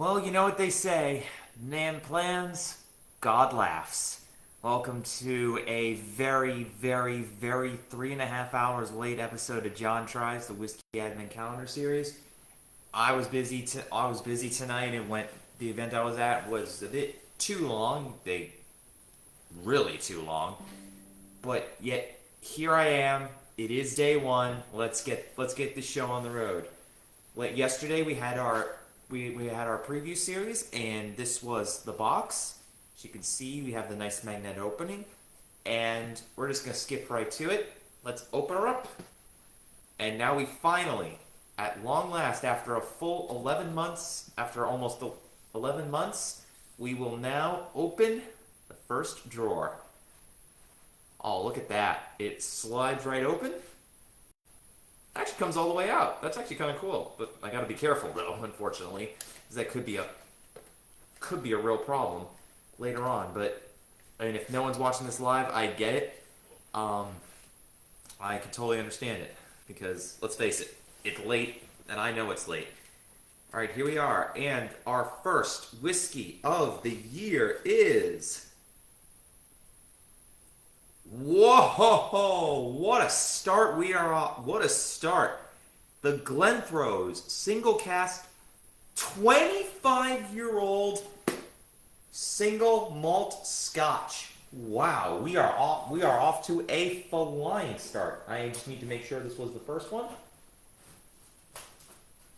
Well, you know what they say, man plans, God laughs. Welcome to a very 3.5 hours late episode of JohnTries, the Whiskey Admin Calendar series. I was busy tonight, and went. The event I was at was a bit too long. Really too long. But yet here I am. It is day one. Let's get this show on the road. Yesterday we had our preview series, and this was the box. As you can see, we have the nice magnet opening, and we're just gonna skip right to it. Let's open her up, and now we finally, at long last, after a full 11 months, after almost 11 months, we will now open the first drawer. Oh, look at that! It slides right open. Actually comes all the way out. That's actually kind of cool, but I gotta be careful though, unfortunately, because that could be a real problem later on. But I mean, if no one's watching this live, I get it. I can totally understand it, because let's face it, it's late, and I know it's late. All right, here we are, and our first whiskey of the year is. Whoa! What a start we are off. What a start. The Glenthrows single cast 25-year-old single malt scotch. Wow, we are off to a flying start. I just need to make sure this was the first one.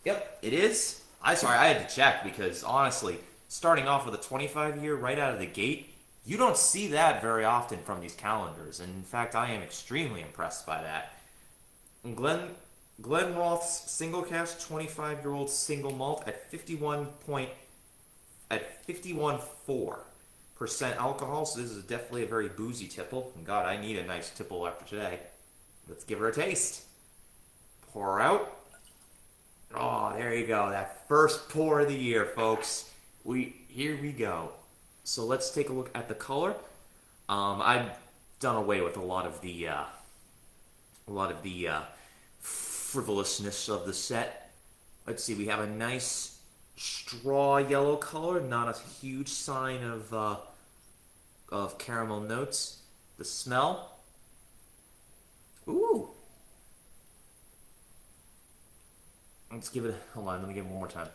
Yep, it is. I had to check, because honestly, starting off with a 25-year right out of the gate, you don't see that very often from these calendars, and in fact, I am extremely impressed by that. And Glenroth's single cast 25-year-old single malt at 51.4% alcohol, so this is definitely a very boozy tipple. And God, I need a nice tipple after today. Let's give her a taste. Pour her out. Oh, there you go. That first pour of the year, folks. Here we go. So let's take a look at the color. I've done away with a lot of the frivolousness of the set. Let's see. We have a nice straw yellow color, not a huge sign of caramel notes. The smell. Ooh. Let's give it. Hold on. Let me give it one more time.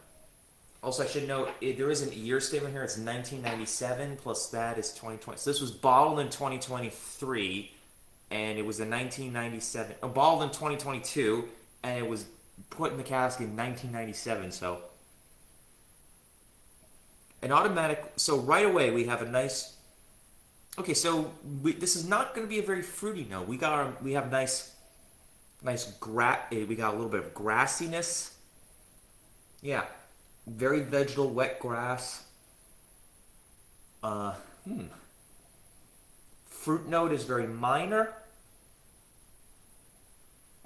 Also, I should note, there isn't a year statement here. It's 1997, plus that is 2020. So this was bottled in 2023, and it was a 1997. Bottled in 2022, and it was put in the cask in 1997. So an automatic. So right away we have a nice. Okay, so this is not going to be a very fruity note. We have nice. We got a little bit of grassiness. Yeah. Very vegetal, wet grass. Fruit note is very minor.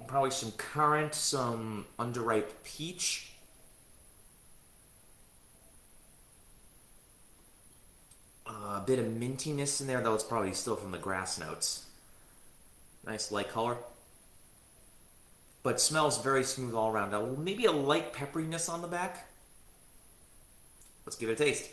Probably some currant, some underripe peach. A bit of mintiness in there, though it's probably still from the grass notes. Nice light color. But smells very smooth all around. Maybe a light pepperiness on the back. Let's give it a taste.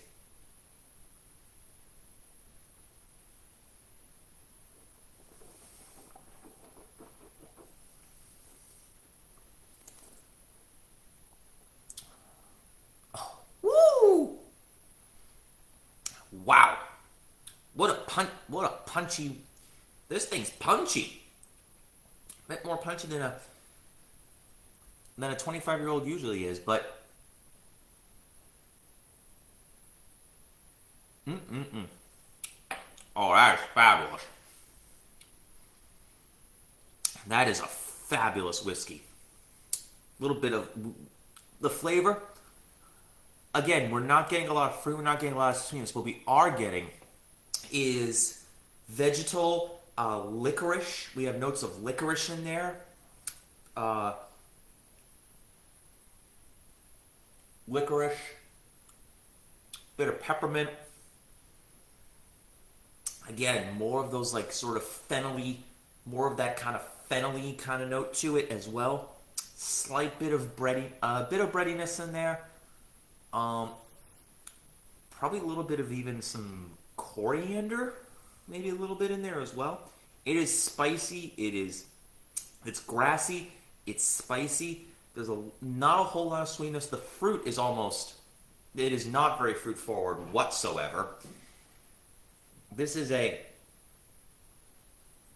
Oh, woo! Wow. What a punchy. This thing's punchy. A bit more punchy than a 25-year-old usually is, but oh, that is fabulous. That is a fabulous whiskey. A little bit of the flavor. Again, we're not getting a lot of fruit. We're not getting a lot of sweetness. What we are getting is vegetal licorice. We have notes of licorice in there. Licorice. Bit of peppermint. Again, more of those sort of fennelly, more of that kind of fennelly kind of note to it as well. Slight bit of breadiness in there. probably a little bit of even some coriander, maybe a little bit in there as well. It is spicy. It's grassy. It's spicy. There's not a whole lot of sweetness. The fruit is it is not very fruit forward whatsoever. This is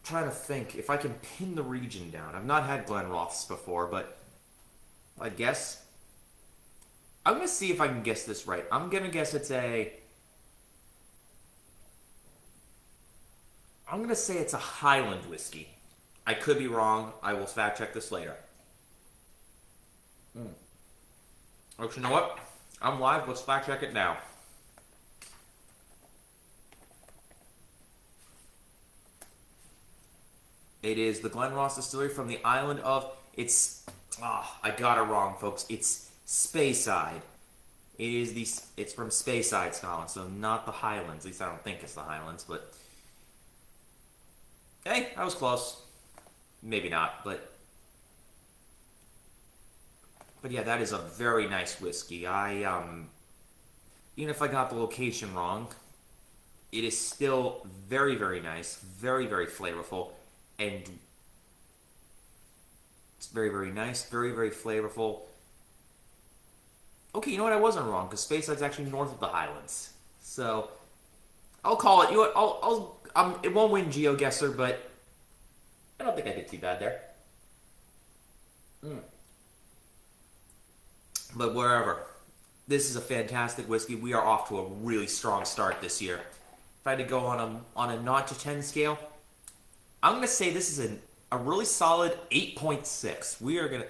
trying to think if I can pin the region down. I've not had Glenrothes before, but I guess I'm going to see if I can guess this right. I'm going to guess I'm going to say it's a Highland whiskey. I could be wrong. I will fact check this later. Actually, you know what? I'm live. Let's fact check it now. It is the Glenrothes distillery from the island of... I got it wrong, folks. It's Speyside. It's from Speyside, Scotland, so not the Highlands. At least I don't think it's the Highlands, but... Hey, I was close. Maybe not, but yeah, that is a very nice whiskey. Even if I got the location wrong, it is still very, very nice, very, very flavorful, and it's very, very nice, very, very flavorful. Okay, you know what? I wasn't wrong, because Speyside's actually north of the Highlands. So, I'll call it. You know what? It won't win GeoGuessr, but I don't think I did too bad there. But wherever. This is a fantastic whiskey. We are off to a really strong start this year. If I had to go on a 0 to 10 scale, I'm going to say this is a really solid 8.6.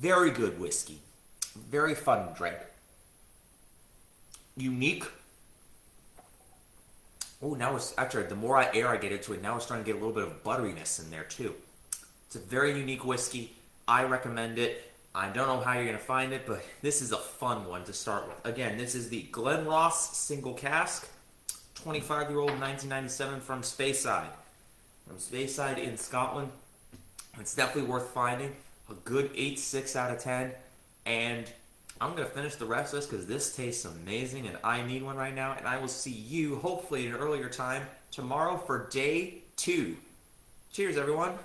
Very good whiskey. Very fun to drink. Unique. Oh, now the more air I get into it, now it's starting to get a little bit of butteriness in there too. It's a very unique whiskey. I recommend it. I don't know how you're going to find it, but this is a fun one to start with. Again, this is the Glenrothes Single Cask, 25-year-old 1997 from Speyside. From Speyside in Scotland. It's definitely worth finding. A good 8.6 out of 10. And I'm going to finish the rest of this because this tastes amazing and I need one right now. And I will see you, hopefully at an earlier time, tomorrow for day 2. Cheers, everyone.